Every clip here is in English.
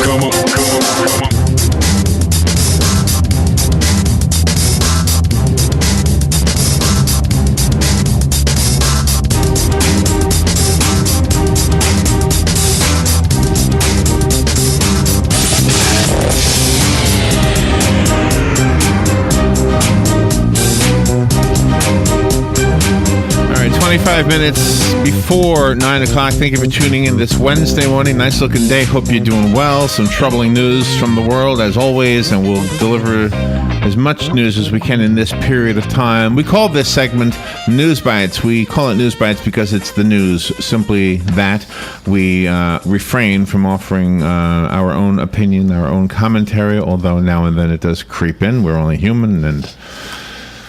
All right, 25 minutes before 9 o'clock. Thank you for tuning in this Wednesday morning. Nice looking day. Hope you're doing well. Some troubling news from the world, as always, and we'll deliver as much news as we can in this period of time. We call this segment NewsBites. We call it NewsBites because it's the news. Simply that. We refrain from offering our own opinion, our own commentary, although now and then it does creep in. We're only human, and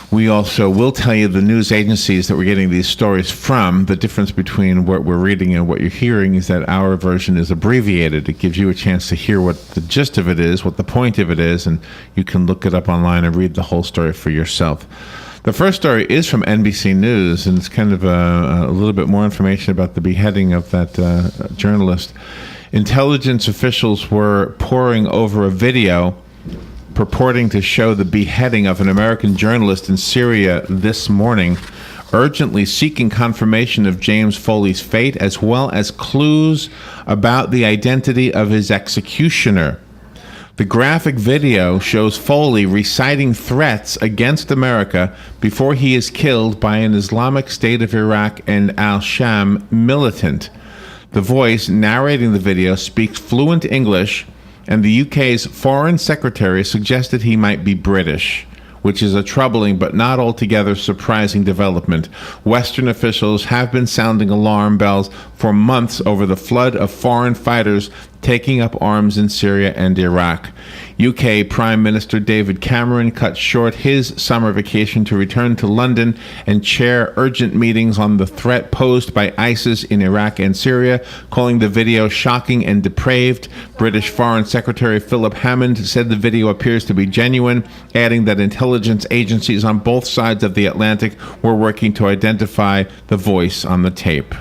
we also will tell you the news agencies that we're getting these stories from. The difference between what we're reading and what you're hearing is that our version is abbreviated. It gives you a chance to hear what the gist of it is, what the point of it is, and you can look it up online and read the whole story for yourself. The first story is from NBC News, and it's kind of a little bit more information about the beheading of that journalist. Intelligence officials were poring over a video purporting to show the beheading of an American journalist in Syria this morning, urgently seeking confirmation of James Foley's fate, as well as clues about the identity of his executioner. The graphic video shows Foley reciting threats against America before he is killed by an Islamic State of Iraq and al-Sham militant. The voice narrating the video speaks fluent English, and the UK's Foreign Secretary suggested he might be British, which is a troubling but not altogether surprising development. Western officials have been sounding alarm bells for months over the flood of foreign fighters taking up arms in Syria and Iraq. UK Prime Minister David Cameron cut short his summer vacation to return to London and chair urgent meetings on the threat posed by ISIS in Iraq and Syria, calling the video shocking and depraved. British Foreign Secretary Philip Hammond said the video appears to be genuine, adding that intelligence agencies on both sides of the Atlantic were working to identify the voice on the tape.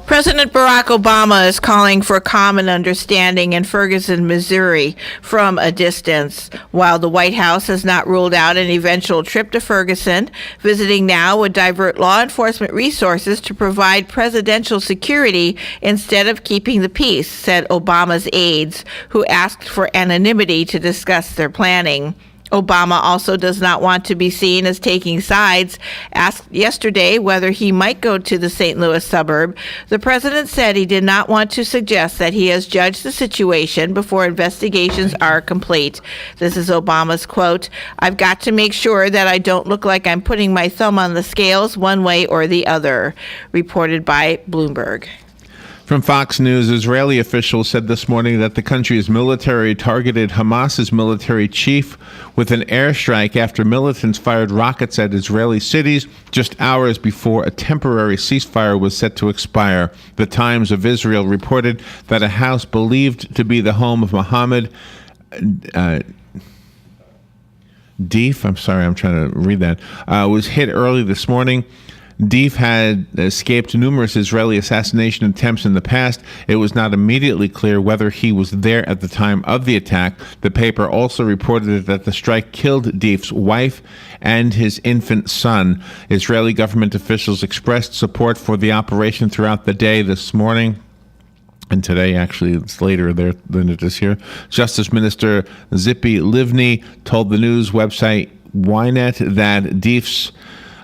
President Barack Obama is calling for common understanding in Ferguson, Missouri, from a distance. While the White House has not ruled out an eventual trip to Ferguson, visiting now would divert law enforcement resources to provide presidential security instead of keeping the peace, said Obama's aides, who asked for anonymity to discuss their planning. Obama also does not want to be seen as taking sides. Asked yesterday whether he might go to the St. Louis suburb, the president said he did not want to suggest that he has judged the situation before investigations are complete. This is Obama's quote, "I've got to make sure that I don't look like I'm putting my thumb on the scales one way or the other," reported by Bloomberg. From Fox News, Israeli officials said this morning that the country's military targeted Hamas's military chief with an airstrike after militants fired rockets at Israeli cities just hours before a temporary ceasefire was set to expire. The Times of Israel reported that a house believed to be the home of Mohammed Deif, was hit early this morning. Deif had escaped numerous Israeli assassination attempts in the past. It was not immediately clear whether he was there at the time of the attack. The paper also reported that the strike killed Deif's wife and his infant son. Israeli government officials expressed support for the operation throughout the day this morning. And today, actually, it's later there than it is here. Justice Minister Tzipi Livni told the news website Ynet that Deif's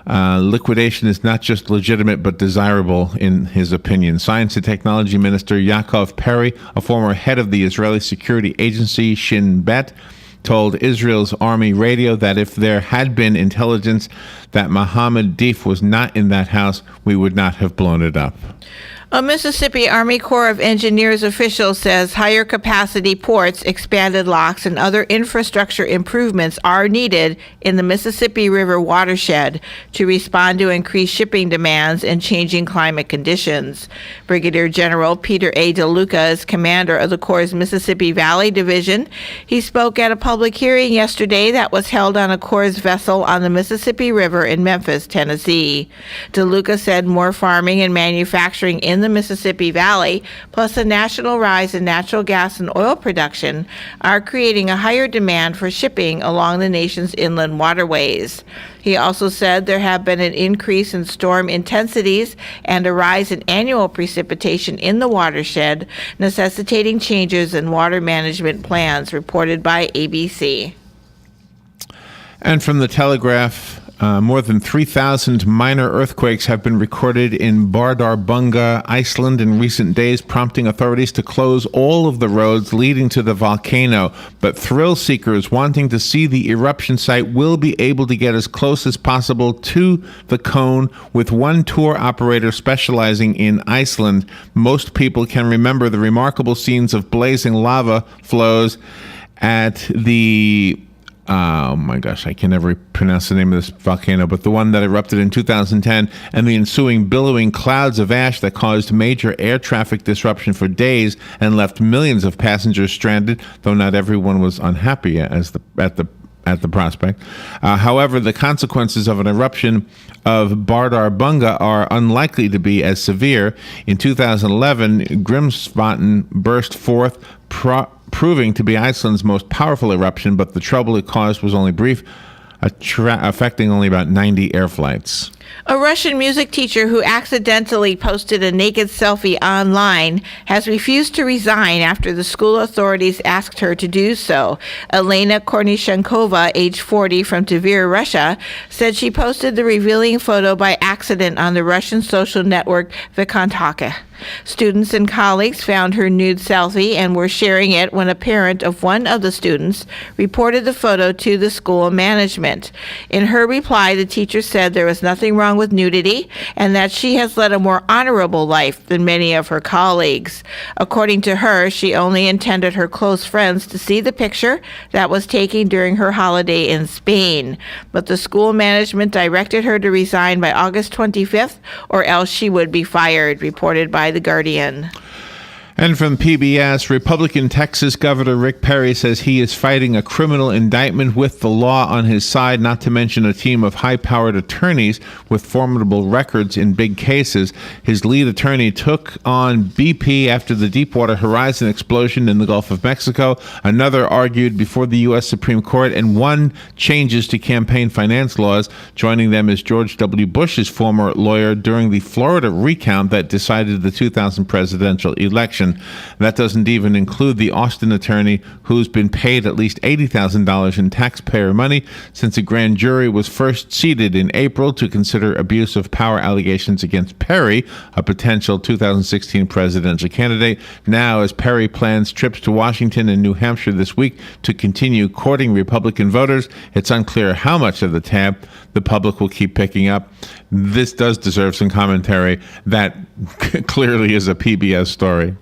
liquidation is not just legitimate but desirable in his opinion. Science and Technology Minister Yaakov Perry, a former head of the Israeli security agency Shin Bet, told Israel's Army radio that if there had been intelligence that Mohammed Deif was not in that house, we would not have blown it up. A Mississippi Army Corps of Engineers official says higher capacity ports, expanded locks, and other infrastructure improvements are needed in the Mississippi River watershed to respond to increased shipping demands and changing climate conditions. Brigadier General Peter A. DeLuca is commander of the Corps' Mississippi Valley Division. He spoke at a public hearing yesterday that was held on a Corps vessel on the Mississippi River in Memphis, Tennessee. DeLuca said more farming and manufacturing in the Mississippi Valley, plus a national rise in natural gas and oil production, are creating a higher demand for shipping along the nation's inland waterways. He also said there have been an increase in storm intensities and a rise in annual precipitation in the watershed, necessitating changes in water management plans, reported by ABC. And from the Telegraph, more than 3,000 minor earthquakes have been recorded in Bardarbunga, Iceland in recent days, prompting authorities to close all of the roads leading to the volcano. But thrill seekers wanting to see the eruption site will be able to get as close as possible to the cone, with one tour operator specializing in Iceland. Most people can remember the remarkable scenes of blazing lava flows at the oh my gosh, I can never pronounce the name of this volcano, but the one that erupted in 2010, and the ensuing billowing clouds of ash that caused major air traffic disruption for days and left millions of passengers stranded, though not everyone was unhappy at the prospect. However, the consequences of an eruption of Bardarbunga are unlikely to be as severe. In 2011, Grimsvatn burst forth, proving to be Iceland's most powerful eruption, but the trouble it caused was only brief, affecting only about 90 air flights. A Russian music teacher who accidentally posted a naked selfie online has refused to resign after the school authorities asked her to do so. Elena Kornishenkova, age 40, from Tver, Russia, said she posted the revealing photo by accident on the Russian social network Vkontakte. Students and colleagues found her nude selfie and were sharing it when a parent of one of the students reported the photo to the school management. In her reply, the teacher said there was nothing wrong with nudity and that she has led a more honorable life than many of her colleagues. According to her, she only intended her close friends to see the picture that was taken during her holiday in Spain. But the school management directed her to resign by August 25th, or else she would be fired, reported by The Guardian. And from PBS, Republican Texas Governor Rick Perry says he is fighting a criminal indictment with the law on his side, not to mention a team of high-powered attorneys with formidable records in big cases. His lead attorney took on BP after the Deepwater Horizon explosion in the Gulf of Mexico. Another argued before the U.S. Supreme Court, and one changes to campaign finance laws. Joining them is George W. Bush's former lawyer during the Florida recount that decided the 2000 presidential election. That doesn't even include the Austin attorney, who's been paid at least $80,000 in taxpayer money since a grand jury was first seated in April to consider abuse of power allegations against Perry, a potential 2016 presidential candidate. Now, as Perry plans trips to Washington and New Hampshire this week to continue courting Republican voters, it's unclear how much of the tab the public will keep picking up. This does deserve some commentary. That clearly is a PBS story.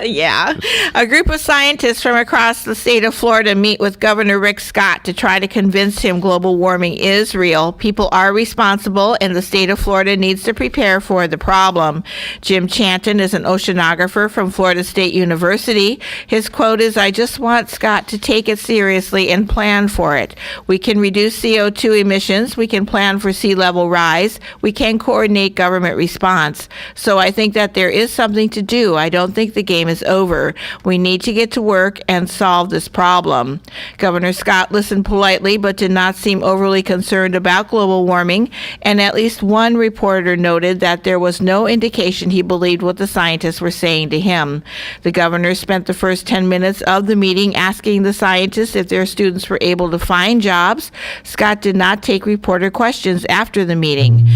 Yeah. A group of scientists from across the state of Florida meet with Governor Rick Scott to try to convince him global warming is real. People are responsible, and the state of Florida needs to prepare for the problem. Jim Chanton is an oceanographer from Florida State University. His quote is, "I just want Scott to take it seriously and plan for it. We can reduce CO2 emissions. We can plan for sea level rise. We can coordinate government response. So I think that there is something to do. I don't think the game is over. We need to get to work and solve this problem." Governor Scott listened politely but did not seem overly concerned about global warming, and at least one reporter noted that there was no indication he believed what the scientists were saying to him. The governor spent the first 10 minutes of the meeting asking the scientists if their students were able to find jobs. Scott did not take reporter questions after the meeting.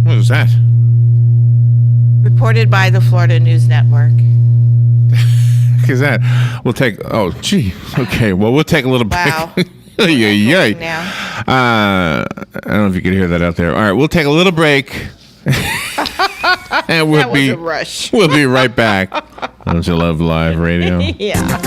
What was that? Reported by the Florida News Network. Is that? We'll take. Oh, gee. Okay. Well, we'll take a little break. Wow. Yay. Now. I don't know if you could hear that out there. All right, we'll take a little break. And That was a rush. We'll be right back. Don't you love live radio? Yeah.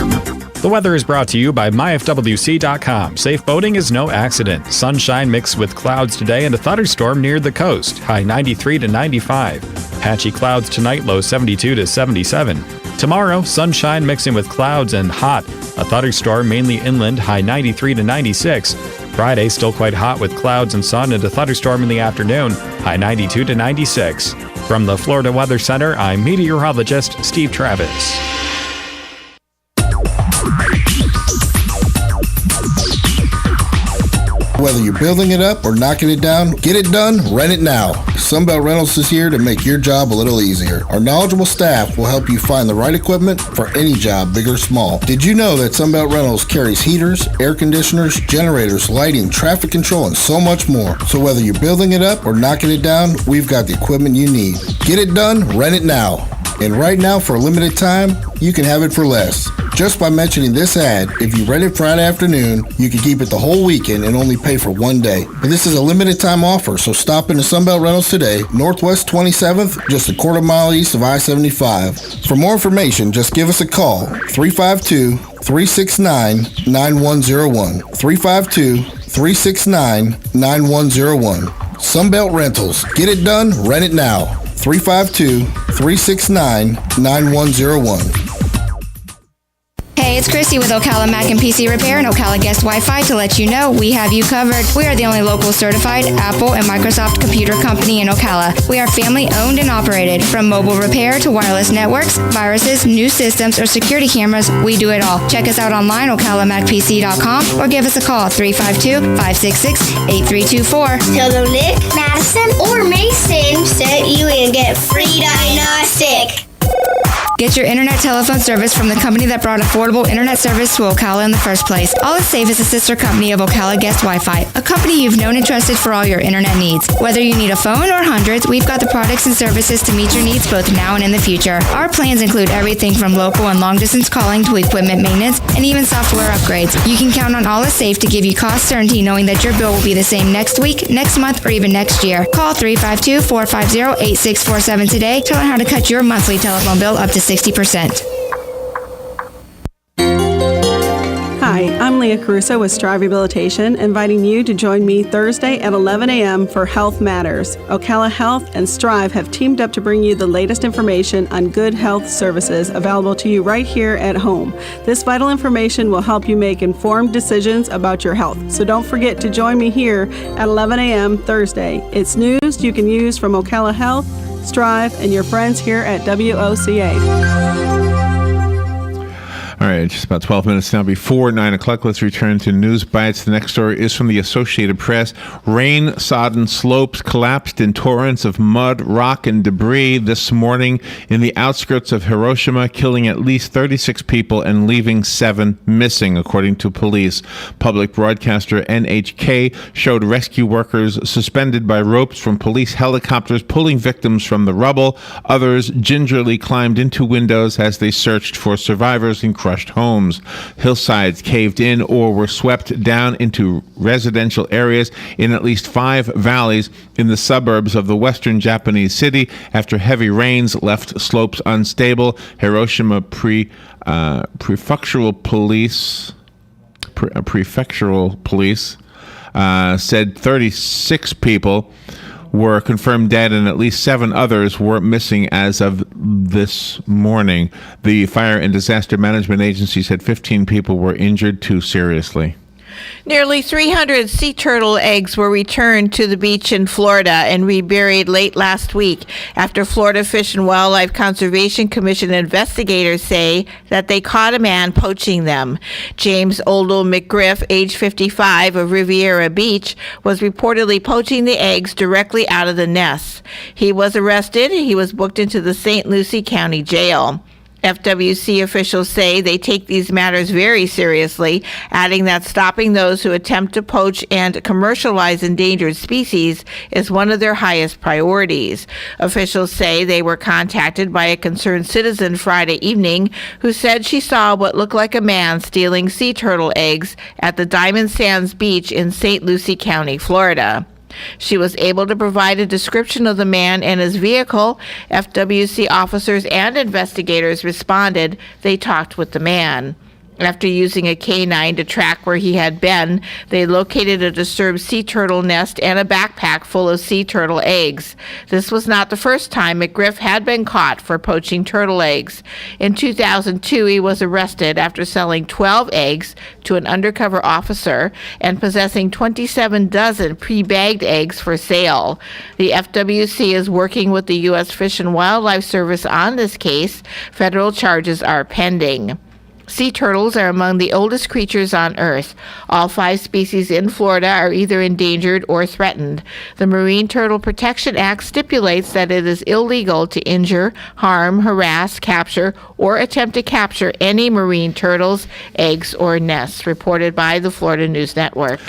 The weather is brought to you by myfwc.com. Safe boating is no accident. Sunshine mixed with clouds today and a thunderstorm near the coast. High 93 to 95. Patchy clouds tonight, low 72 to 77. Tomorrow, sunshine mixing with clouds and hot. A thunderstorm mainly inland, high 93 to 96. Friday, still quite hot with clouds and sun and a thunderstorm in the afternoon, high 92 to 96. From the Florida Weather Center, I'm meteorologist Steve Travis. Whether you're building it up or knocking it down, get it done, rent it now. Sunbelt Rentals is here to make your job a little easier. Our knowledgeable staff will help you find the right equipment for any job, big or small. Did you know that Sunbelt Rentals carries heaters, air conditioners, generators, lighting, traffic control, and so much more? So whether you're building it up or knocking it down, we've got the equipment you need. Get it done, rent it now. And right now, for a limited time, you can have it for less. Just by mentioning this ad, if you rent it Friday afternoon, you can keep it the whole weekend and only pay for one day. But this is a limited time offer, so stop into Sunbelt Rentals today, Northwest 27th, just a quarter mile east of I-75. For more information, just give us a call, 352-369-9101. 352-369-9101. Sunbelt Rentals. Get it done, rent it now. 352-369-9101. Hey, it's Christy with Ocala Mac and PC Repair and Ocala Guest Wi-Fi to let you know we have you covered. We are the only local certified Apple and Microsoft computer company in Ocala. We are family owned and operated. From mobile repair to wireless networks, viruses, new systems, or security cameras, we do it all. Check us out online, ocalamacpc.com, or give us a call, 352-566-8324. Tell them Nick, Madison, or Mason sent you and get free diagnostic. Get your internet telephone service from the company that brought affordable internet service to Ocala in the first place. All Is Safe is a sister company of Ocala Guest Wi-Fi, a company you've known and trusted for all your internet needs. Whether you need a phone or hundreds, we've got the products and services to meet your needs both now and in the future. Our plans include everything from local and long-distance calling to equipment maintenance and even software upgrades. You can count on All Is Safe to give you cost certainty knowing that your bill will be the same next week, next month, or even next year. Call 352-450-8647 today to learn how to cut your monthly telephone bill up to 60%. Hi, I'm Leah Caruso with Strive Rehabilitation, inviting you to join me Thursday at 11 a.m. for Health Matters. Ocala Health and Strive have teamed up to bring you the latest information on good health services available to you right here at home. This vital information will help you make informed decisions about your health. So don't forget to join me here at 11 a.m. Thursday. It's news you can use from Ocala Health, Strive, and your friends here at WOCA. All right, just about 12 minutes now before 9 o'clock. Let's return to News Bites. The next story is from the Associated Press. Rain-sodden slopes collapsed in torrents of mud, rock, and debris this morning in the outskirts of Hiroshima, killing at least 36 people and leaving 7 missing, according to police. Public broadcaster NHK showed rescue workers suspended by ropes from police helicopters pulling victims from the rubble. Others gingerly climbed into windows as they searched for survivors in crushed homes. Hillsides caved in or were swept down into residential areas in at least 5 valleys in the suburbs of the western Japanese city after heavy rains left slopes unstable. Hiroshima prefectural police said 36 people were confirmed dead and at least 7 others were missing as of this morning. The Fire and Disaster Management Agency said 15 people were injured, 2 seriously. Nearly 300 sea turtle eggs were returned to the beach in Florida and reburied late last week after Florida Fish and Wildlife Conservation Commission investigators say that they caught a man poaching them. James Oldell McGriff, age 55, of Riviera Beach, was reportedly poaching the eggs directly out of the nests. He was arrested. He was booked into the St. Lucie County Jail. FWC officials say they take these matters very seriously, adding that stopping those who attempt to poach and commercialize endangered species is one of their highest priorities. Officials say they were contacted by a concerned citizen Friday evening who said she saw what looked like a man stealing sea turtle eggs at the Diamond Sands Beach in St. Lucie County, Florida. She was able to provide a description of the man and his vehicle. FWC officers and investigators responded. They talked with the man. After using a canine to track where he had been, they located a disturbed sea turtle nest and a backpack full of sea turtle eggs. This was not the first time McGriff had been caught for poaching turtle eggs. In 2002, he was arrested after selling 12 eggs to an undercover officer and possessing 27 dozen pre-bagged eggs for sale. The FWC is working with the U.S. Fish and Wildlife Service on this case. Federal charges are pending. Sea turtles are among the oldest creatures on Earth. All 5 species in Florida are either endangered or threatened. The Marine Turtle Protection Act stipulates that it is illegal to injure, harm, harass, capture, or attempt to capture any marine turtles, eggs, or nests, reported by the Florida News Network.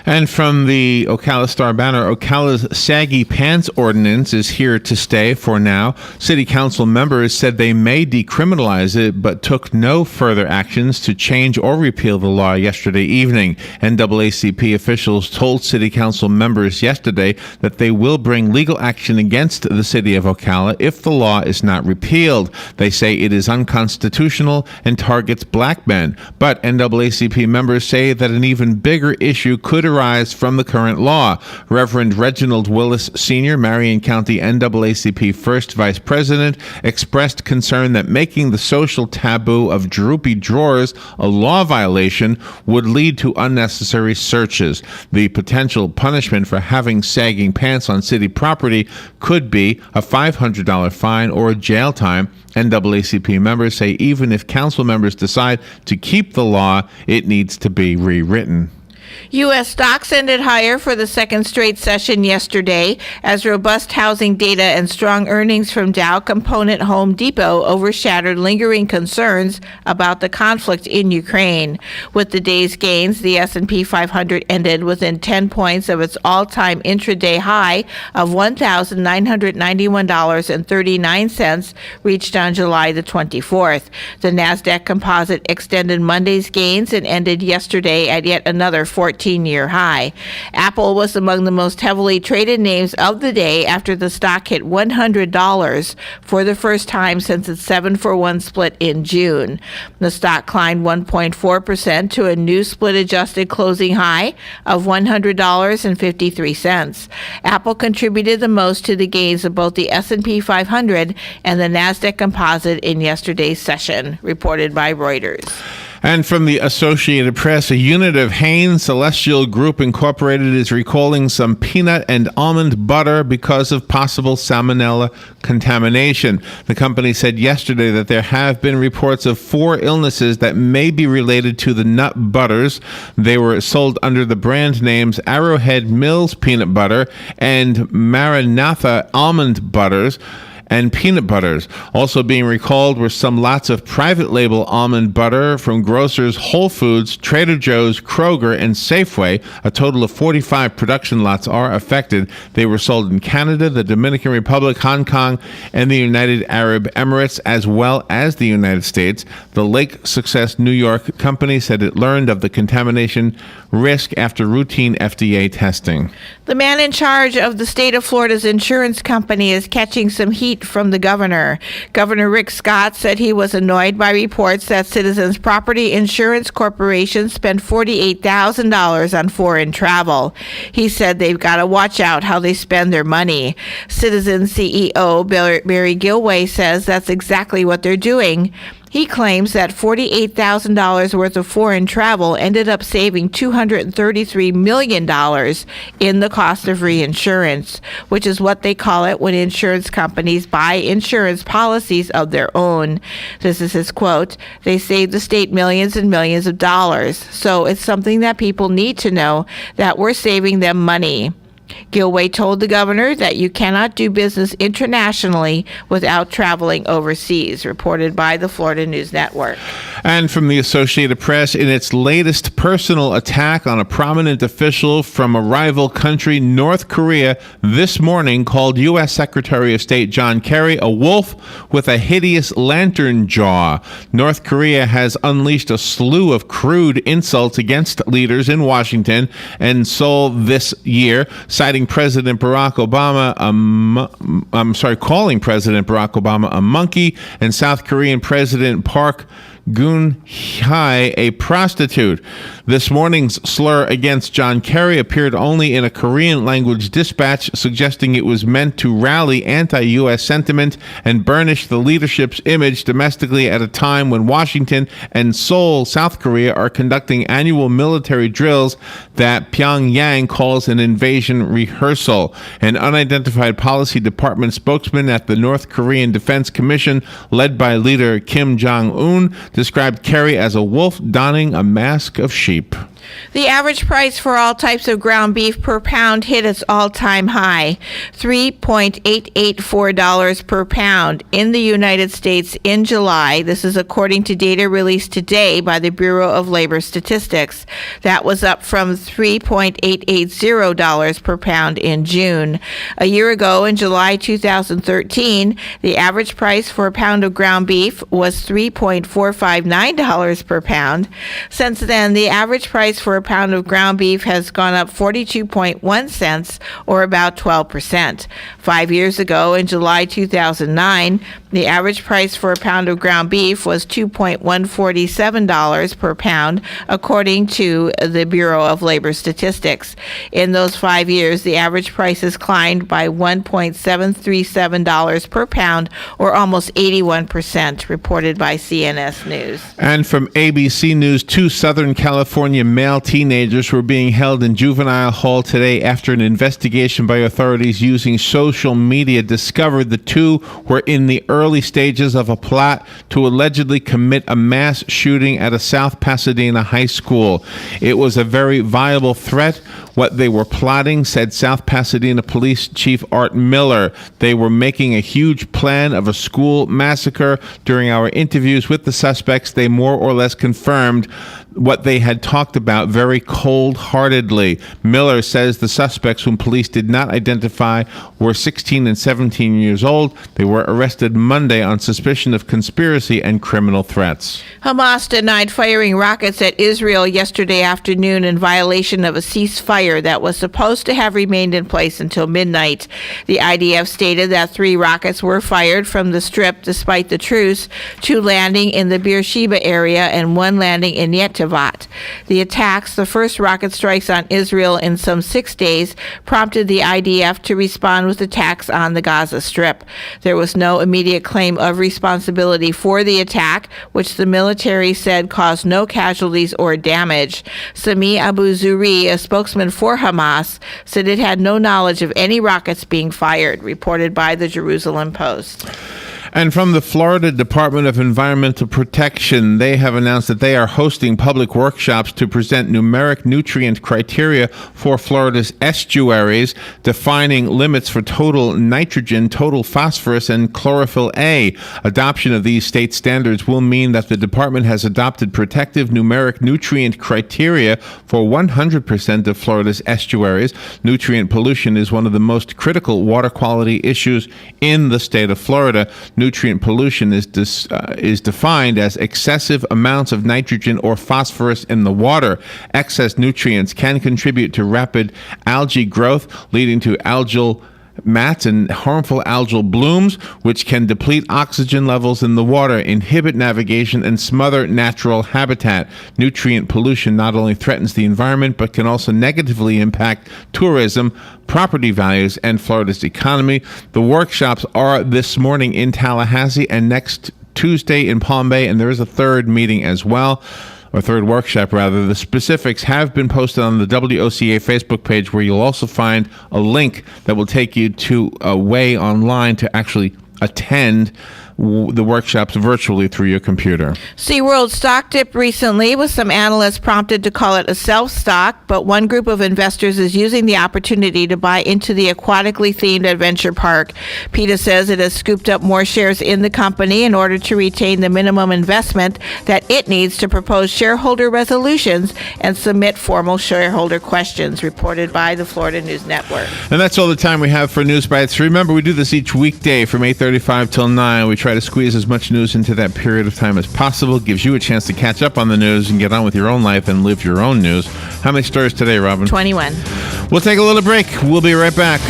And from the Ocala Star Banner, Ocala's saggy pants ordinance is here to stay for now. City council members said they may decriminalize it, but took no further actions to change or repeal the law yesterday evening. NAACP officials told city council members yesterday that they will bring legal action against the city of Ocala if the law is not repealed. They say it is unconstitutional and targets black men. But NAACP members say that an even bigger issue could arise from the current law. Reverend Reginald Willis Sr., Marion County NAACP First Vice President, expressed concern that making the social taboo of droopy drawers a law violation would lead to unnecessary searches. The potential punishment for having sagging pants on city property could be a $500 fine or jail time. NAACP members say even if council members decide to keep the law, it needs to be rewritten. U.S. stocks ended higher for the second straight session yesterday as robust housing data and strong earnings from Dow Component Home Depot overshadowed lingering concerns about the conflict in Ukraine. With the day's gains, the S&P 500 ended within 10 points of its all-time intraday high of $1,991.39 reached on July the 24th. The NASDAQ Composite extended Monday's gains and ended yesterday at yet another 14-year high. Apple was among the most heavily traded names of the day after the stock hit $100 for the first time since its 7-for-1 split in June. The stock climbed 1.4% to a new split-adjusted closing high of $100.53. Apple contributed the most to the gains of both the S&P 500 and the NASDAQ Composite in yesterday's session, reported by Reuters. And from the Associated Press, a unit of Hain Celestial Group Incorporated is recalling some peanut and almond butter because of possible salmonella contamination. The company said yesterday that there have been reports of 4 illnesses that may be related to the nut butters. They were sold under the brand names Arrowhead Mills Peanut Butter and Maranatha Almond Butters and peanut butters. Also being recalled were some lots of private label almond butter from grocers Whole Foods, Trader Joe's, Kroger, and Safeway. A total of 45 production lots are affected. They were sold in Canada, the Dominican Republic, Hong Kong, and the United Arab Emirates, as well as the United States. The Lake Success New York company said it learned of the contamination risk after routine FDA testing. The man in charge of the state of Florida's insurance company is catching some heat from the governor. Governor Rick Scott said he was annoyed by reports that Citizens Property Insurance Corporation spent $48,000 on foreign travel. He said they've got to watch out how they spend their money. Citizens CEO Barry Gilway says that's exactly what they're doing. He claims that $48,000 worth of foreign travel ended up saving $233 million in the cost of reinsurance, which is what they call it when insurance companies buy insurance policies of their own. This is his quote: "They saved the state millions and millions of dollars. So it's something that people need to know, that we're saving them money." Gilway told the governor that you cannot do business internationally without traveling overseas, reported by the Florida News Network. And from the Associated Press, in its latest personal attack on a prominent official from a rival country, North Korea this morning called U.S. Secretary of State John Kerry a wolf with a hideous lantern jaw. North Korea has unleashed a slew of crude insults against leaders in Washington and Seoul this year, citing President Barack Obama, calling President Barack Obama a monkey, and South Korean President Park Goon Hai, a prostitute. This morning's slur against John Kerry appeared only in a Korean language dispatch, suggesting it was meant to rally anti-U.S. sentiment and burnish the leadership's image domestically at a time when Washington and Seoul, South Korea, are conducting annual military drills that Pyongyang calls an invasion rehearsal. An unidentified policy department spokesman at the North Korean Defense Commission, led by leader Kim Jong-un, described Kerry as a wolf donning a mask of sheep. The average price for all types of ground beef per pound hit its all-time high, $3.884 per pound in the United States in July. This is according to data released today by the Bureau of Labor Statistics. That was up from $3.880 per pound in June. A year ago, in July 2013, the average price for a pound of ground beef was $3.459 per pound. Since then, the average price for a pound of ground beef has gone up 42.1 cents, or about 12%. 5 years ago, in July 2009, the average price for a pound of ground beef was $2.147 per pound, according to the Bureau of Labor Statistics. In those 5 years, the average price has climbed by $1.737 per pound, or almost 81%, reported by CNS News. And from ABC News, 2 Southern California male teenagers were being held in juvenile hall today after an investigation by authorities using social media discovered the two were in the early stages of a plot to allegedly commit a mass shooting at a South Pasadena high school. It was a very viable threat. What they were plotting, said South Pasadena Police Chief Art Miller. They were making a huge plan of a school massacre. During our interviews with the suspects, they more or less confirmed what they had talked about very cold-heartedly. Miller says the suspects, whom police did not identify, were 16 and 17 years old. They were arrested Monday on suspicion of conspiracy and criminal threats. Hamas denied firing rockets at Israel yesterday afternoon in violation of a ceasefire that was supposed to have remained in place until midnight. The IDF stated that 3 rockets were fired from the Strip despite the truce, 2 landing in the Beersheba area and 1 landing in Yetavat. The attacks, the first rocket strikes on Israel in some 6 days, prompted the IDF to respond with attacks on the Gaza Strip. There was no immediate claim of responsibility for the attack, which the military said caused no casualties or damage. Sami Abu Zuri, a spokesman for Hamas, said it had no knowledge of any rockets being fired, reported by the Jerusalem Post. And from the Florida Department of Environmental Protection, they have announced that they are hosting public workshops to present numeric nutrient criteria for Florida's estuaries, defining limits for total nitrogen, total phosphorus, and chlorophyll A. Adoption of these state standards will mean that the department has adopted protective numeric nutrient criteria for 100% of Florida's estuaries. Nutrient pollution is one of the most critical water quality issues in the state of Florida. Nutrient pollution is defined as excessive amounts of nitrogen or phosphorus in the water. Excess nutrients can contribute to rapid algae growth, leading to algal mats and harmful algal blooms, which can deplete oxygen levels in the water, inhibit navigation, and smother natural habitat. Nutrient pollution not only threatens the environment, but can also negatively impact tourism, property values, and Florida's economy. The workshops are this morning in Tallahassee and next Tuesday in Palm Bay, and there is a third meeting as well. Or third workshop, rather. The specifics have been posted on the WOCA Facebook page, where you'll also find a link that will take you to a way online to actually attend the workshops virtually through your computer. SeaWorld stock dipped recently, with some analysts prompted to call it a self-stock, but one group of investors is using the opportunity to buy into the aquatically themed adventure park. PETA says it has scooped up more shares in the company in order to retain the minimum investment that it needs to propose shareholder resolutions and submit formal shareholder questions, reported by the Florida News Network. And that's all the time we have for NewsBites. Remember, we do this each weekday from 8:35 till 9. We try to squeeze as much news into that period of time as possible. Gives you a chance to catch up on the news and get on with your own life and live your own news. How many stories today, Robin? 21. We'll take a little break. We'll be right back.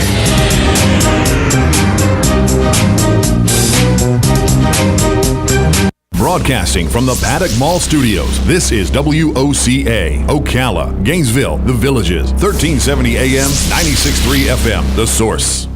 Broadcasting from the Paddock Mall Studios, this is WOCA, Ocala, Gainesville, The Villages, 1370 AM, 96.3 FM, The Source.